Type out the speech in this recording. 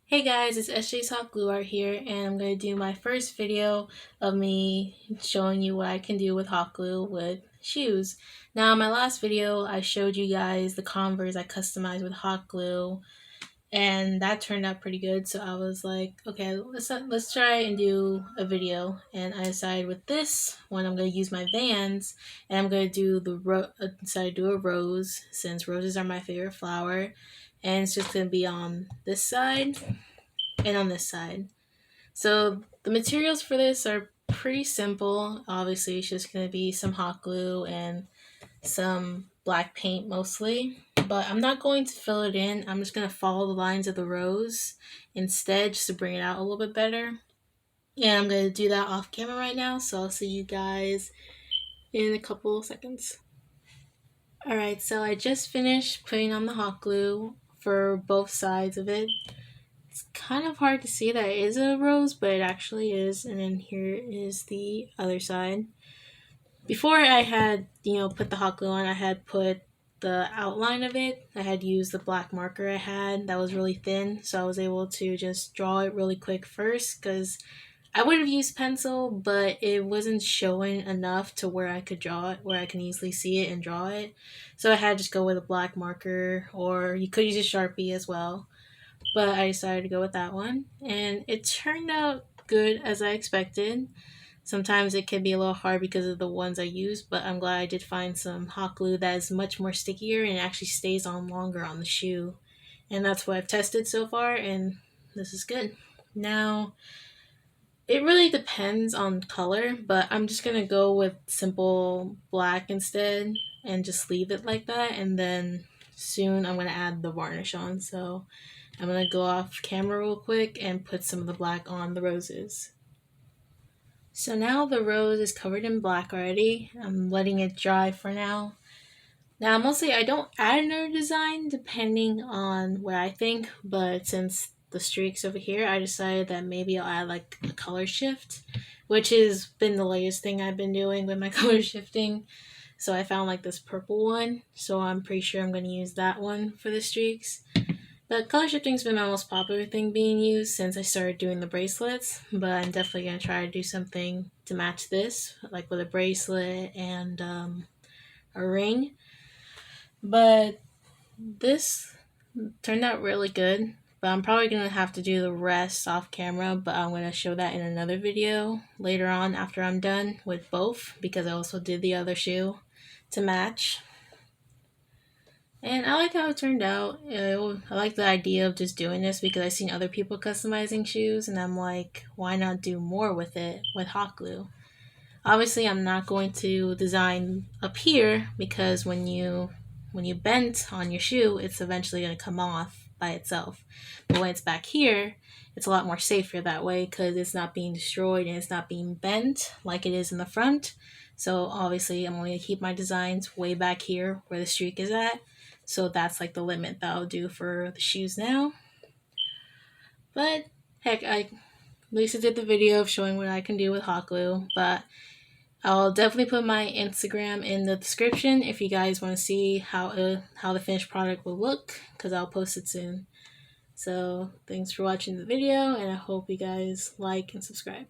Hey guys, it's SJ's Hot Glue Art here, and I'm going to do my first video of me showing you what I can do with hot glue with shoes. Now, in my last video, I showed you guys the Converse I customized with hot glue, and that turned out pretty good. So I was like, okay, let's try and do a video. And I decided with this one, I'm going to use my Vans, and I'm going to do decided to do a rose since roses are my favorite flower, and it's just going to be on this side and on this side. So the materials for this are pretty simple. Obviously, it's just going to be some hot glue and some black paint mostly. But I'm not going to fill it in. I'm just going to follow the lines of the rose instead just to bring it out a little bit better. And I'm going to do that off camera right now. So I'll see you guys in a couple seconds. Alright, so I just finished putting on the hot glue for both sides of it. It's kind of hard to see that it is a rose, but it actually is. And then here is the other side. Before I had, put the hot glue on, I had put the outline of it. I had used the black marker I had that was really thin, so I was able to just draw it really quick first because I would have used pencil, but it wasn't showing enough to where I could draw it, where I can easily see it and draw it. So I had to just go with a black marker, or you could use a Sharpie as well, but I decided to go with that one, and it turned out good as I expected. Sometimes it can be a little hard because of the ones I use, but I'm glad I did find some hot glue that is much more stickier and actually stays on longer on the shoe. And that's what I've tested so far, and this is good. Now, it really depends on color, but I'm just gonna go with simple black instead and just leave it like that, and then soon I'm gonna add the varnish on. So I'm gonna go off camera real quick and put some of the black on the roses. So now the rose is covered in black already. I'm letting it dry for now. Now mostly I don't add another design depending on what I think, but since the streaks over here, I decided that maybe I'll add like a color shift, which has been the latest thing I've been doing with my color shifting. So I found like this purple one, so I'm pretty sure I'm going to use that one for the streaks. But color shifting's been my most popular thing being used since I started doing the bracelets, but I'm definitely going to try to do something to match this, like with a bracelet and a ring. But this turned out really good, but I'm probably going to have to do the rest off camera, but I'm going to show that in another video later on after I'm done with both, because I also did the other shoe to match. And I like how it turned out. I like the idea of just doing this because I've seen other people customizing shoes, and I'm like, why not do more with it with hot glue? Obviously, I'm not going to design up here because when you bend on your shoe, it's eventually going to come off by itself. But when it's back here, it's a lot more safer that way because it's not being destroyed and it's not being bent like it is in the front. So obviously, I'm going to keep my designs way back here where the streak is at. So that's like the limit that I'll do for the shoes now. But heck, Lisa did the video of showing what I can do with hot glue, but I'll definitely put my Instagram in the description if you guys want to see how the finished product will look, because I'll post it soon. So thanks for watching the video, and I hope you guys like and subscribe.